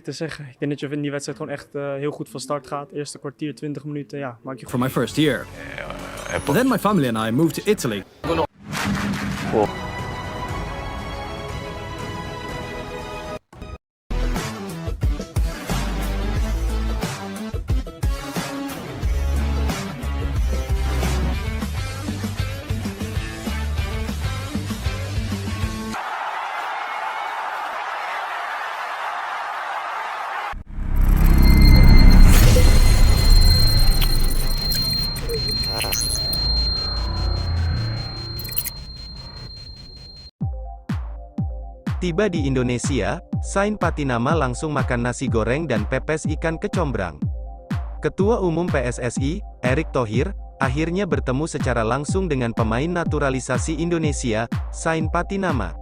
te zeggen. Ik denk dat je in die wedstrijd gewoon echt heel goed van start gaat. Eerste kwartier, 20 minuten, ja, maak je For my first year. Then my family and I moved to Italy. Tiba di Indonesia, Sain Patinama langsung makan nasi goreng dan pepes ikan kecombrang. Ketua Umum PSSI, Erick Thohir, akhirnya bertemu secara langsung dengan pemain naturalisasi Indonesia, Sain Patinama.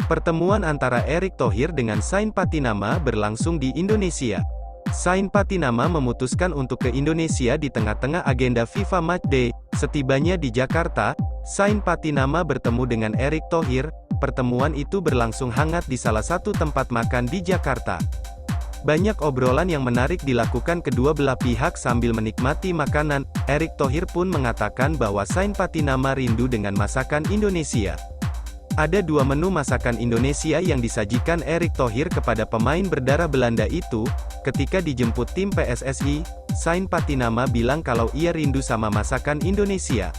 Pertemuan antara Erick Thohir dengan Sain Patinama berlangsung di Indonesia. Sain Patinama memutuskan untuk ke Indonesia di tengah-tengah agenda FIFA Matchday. Setibanya di Jakarta, Sain Patinama bertemu dengan Erick Thohir. Pertemuan itu berlangsung hangat di salah satu tempat makan di Jakarta. Banyak obrolan yang menarik dilakukan kedua belah pihak sambil menikmati makanan. Erick Thohir pun mengatakan bahwa Sain Patinama rindu dengan masakan Indonesia. Ada dua menu masakan Indonesia yang disajikan Erick Thohir kepada pemain berdarah Belanda itu. Ketika dijemput tim PSSI, Sain Patinama bilang kalau ia rindu sama masakan Indonesia.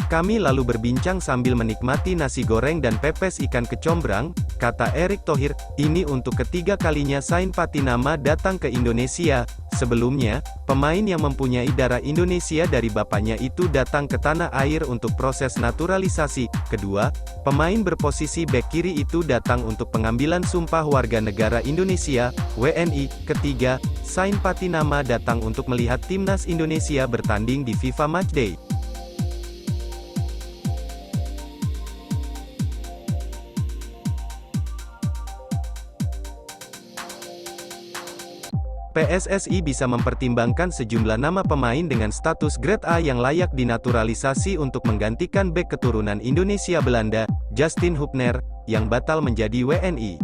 Kami lalu berbincang sambil menikmati nasi goreng dan pepes ikan kecombrang, kata Erick Thohir. Ini untuk ketiga kalinya Sain Patinama datang ke Indonesia. Sebelumnya, pemain yang mempunyai darah Indonesia dari bapaknya itu datang ke tanah air untuk proses naturalisasi. Kedua, pemain berposisi bek kiri itu datang untuk pengambilan sumpah warga negara Indonesia, WNI. Ketiga, Sain Patinama datang untuk melihat timnas Indonesia bertanding di FIFA Matchday. PSSI bisa mempertimbangkan sejumlah nama pemain dengan status Grade A yang layak dinaturalisasi untuk menggantikan bek keturunan Indonesia Belanda, Justin Hubner, yang batal menjadi WNI.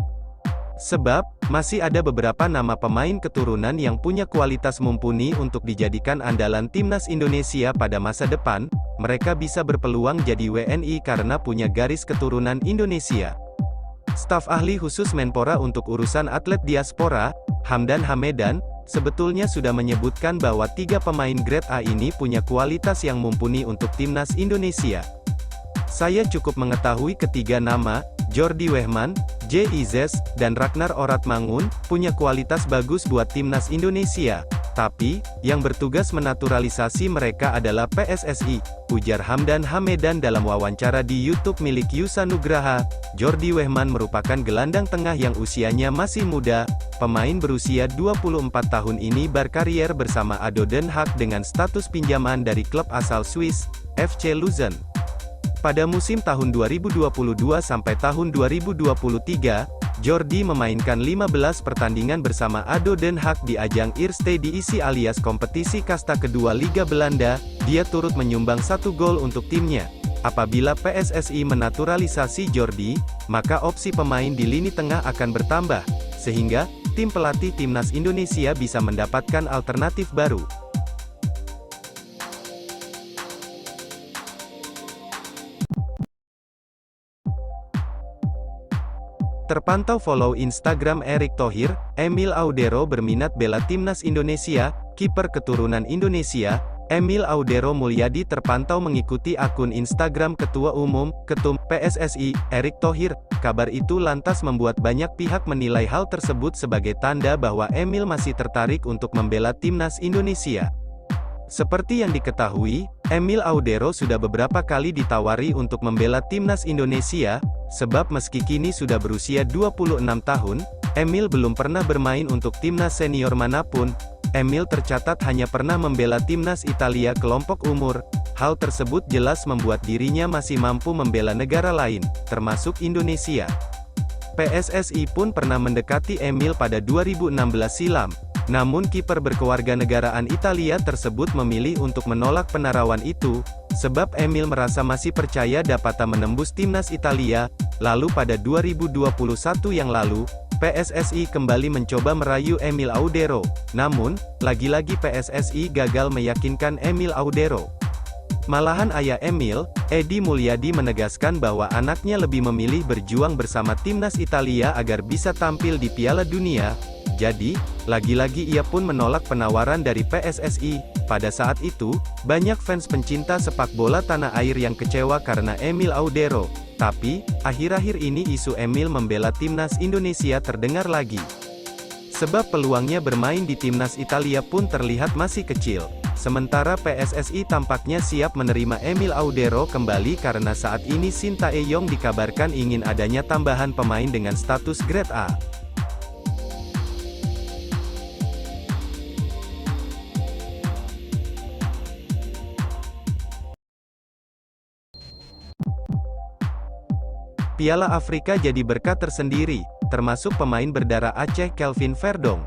Sebab, masih ada beberapa nama pemain keturunan yang punya kualitas mumpuni untuk dijadikan andalan timnas Indonesia pada masa depan. Mereka bisa berpeluang jadi WNI karena punya garis keturunan Indonesia. Staf ahli khusus Menpora untuk urusan atlet diaspora, Hamdan Hamedan, sebetulnya sudah menyebutkan bahwa tiga pemain Grade A ini punya kualitas yang mumpuni untuk timnas Indonesia. Saya cukup mengetahui ketiga nama, Jordi Wehman, J. Izes, dan Ragnar Oratmangun, punya kualitas bagus buat timnas Indonesia. Tapi, yang bertugas menaturalisasi mereka adalah PSSI, ujar Hamdan Hamedan dalam wawancara di YouTube milik Yusa Nugraha. Jordi Wehman merupakan gelandang tengah yang usianya masih muda. Pemain berusia 24 tahun ini berkarier bersama ADO Den Haag dengan status pinjaman dari klub asal Swiss, FC Luzern. Pada musim tahun 2022 sampai tahun 2023, Jordi memainkan 15 pertandingan bersama ADO Den Haag di ajang Eerste Divisie alias kompetisi kasta kedua Liga Belanda. Dia turut menyumbang 1 gol untuk timnya. Apabila PSSI menaturalisasi Jordi, maka opsi pemain di lini tengah akan bertambah, sehingga tim pelatih timnas Indonesia bisa mendapatkan alternatif baru. Terpantau follow Instagram Erick Thohir, Emil Audero berminat bela timnas Indonesia. Kiper keturunan Indonesia, Emil Audero Mulyadi terpantau mengikuti akun Instagram Ketua Umum, Ketum, PSSI, Erick Thohir. Kabar itu lantas membuat banyak pihak menilai hal tersebut sebagai tanda bahwa Emil masih tertarik untuk membela timnas Indonesia. Seperti yang diketahui, Emil Audero sudah beberapa kali ditawari untuk membela timnas Indonesia, sebab meski kini sudah berusia 26 tahun, Emil belum pernah bermain untuk timnas senior manapun. Emil tercatat hanya pernah membela timnas Italia kelompok umur. Hal tersebut jelas membuat dirinya masih mampu membela negara lain, termasuk Indonesia. PSSI pun pernah mendekati Emil pada 2016 silam. Namun kiper berkewarganegaraan Italia tersebut memilih untuk menolak penarawan itu, sebab Emil merasa masih percaya dapat menembus timnas Italia. Lalu pada 2021 yang lalu, PSSI kembali mencoba merayu Emil Audero, namun, lagi-lagi PSSI gagal meyakinkan Emil Audero. Malahan ayah Emil, Edi Mulyadi menegaskan bahwa anaknya lebih memilih berjuang bersama timnas Italia agar bisa tampil di Piala Dunia. Jadi, lagi-lagi ia pun menolak penawaran dari PSSI. Pada saat itu, banyak fans pencinta sepak bola tanah air yang kecewa karena Emil Audero. Tapi, akhir-akhir ini isu Emil membela timnas Indonesia terdengar lagi. Sebab peluangnya bermain di timnas Italia pun terlihat masih kecil. Sementara PSSI tampaknya siap menerima Emil Audero kembali karena saat ini Sintayong dikabarkan ingin adanya tambahan pemain dengan status Grade A. Piala Afrika jadi berkah tersendiri, termasuk pemain berdarah Aceh Kelvin Verdong.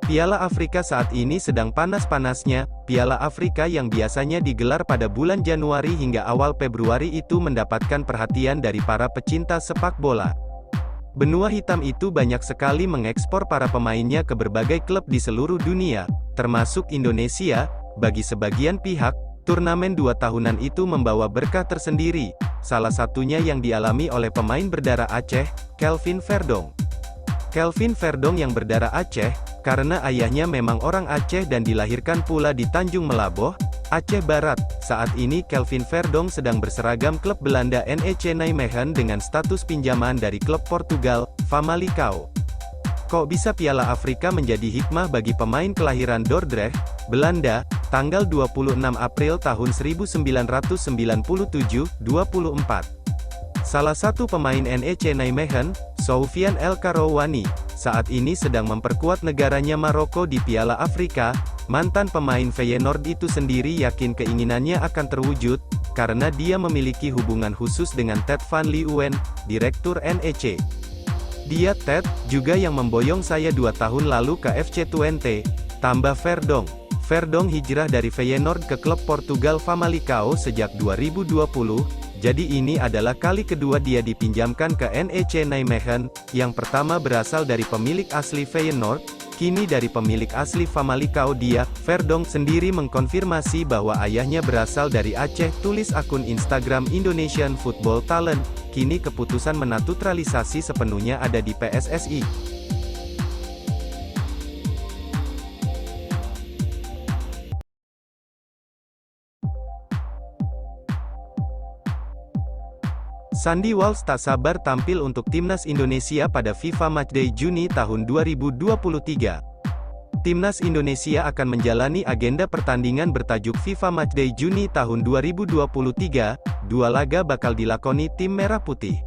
Piala Afrika saat ini sedang panas-panasnya. Piala Afrika yang biasanya digelar pada bulan Januari hingga awal Februari itu mendapatkan perhatian dari para pecinta sepak bola. Benua hitam itu banyak sekali mengekspor para pemainnya ke berbagai klub di seluruh dunia, termasuk Indonesia. Bagi sebagian pihak, turnamen 2 tahunan itu membawa berkah tersendiri, salah satunya yang dialami oleh pemain berdarah Aceh, Kelvin Verdong. Kelvin Verdong yang berdarah Aceh, karena ayahnya memang orang Aceh dan dilahirkan pula di Tanjung Melaboh, Aceh Barat. Saat ini Kelvin Verdong sedang berseragam klub Belanda NEC Nijmegen dengan status pinjaman dari klub Portugal, Famalicão. Kok bisa Piala Afrika menjadi hikmah bagi pemain kelahiran Dordrecht, Belanda, tanggal 26 April tahun 1997, 24. Salah satu pemain NEC Nijmegen, Soufiane El Karouani, saat ini sedang memperkuat negaranya Maroko di Piala Afrika. Mantan pemain Feyenoord itu sendiri yakin keinginannya akan terwujud, karena dia memiliki hubungan khusus dengan Ted van Leeuwen, direktur NEC. Dia Ted, juga yang memboyong saya 2 tahun lalu ke FC Twente, tambah Verdong. Verdong hijrah dari Feyenoord ke klub Portugal Famalicão sejak 2020, jadi ini adalah kali kedua dia dipinjamkan ke NEC Nijmegen, yang pertama berasal dari pemilik asli Feyenoord, kini dari pemilik asli Famalicão. Dia, Verdong sendiri mengkonfirmasi bahwa ayahnya berasal dari Aceh, tulis akun Instagram Indonesian Football Talent. Kini keputusan menaturalisasi sepenuhnya ada di PSSI. Sandy Walsh tak sabar tampil untuk timnas Indonesia pada FIFA Matchday Juni tahun 2023. Timnas Indonesia akan menjalani agenda pertandingan bertajuk FIFA Matchday Juni tahun 2023. 2 laga bakal dilakoni tim Merah Putih.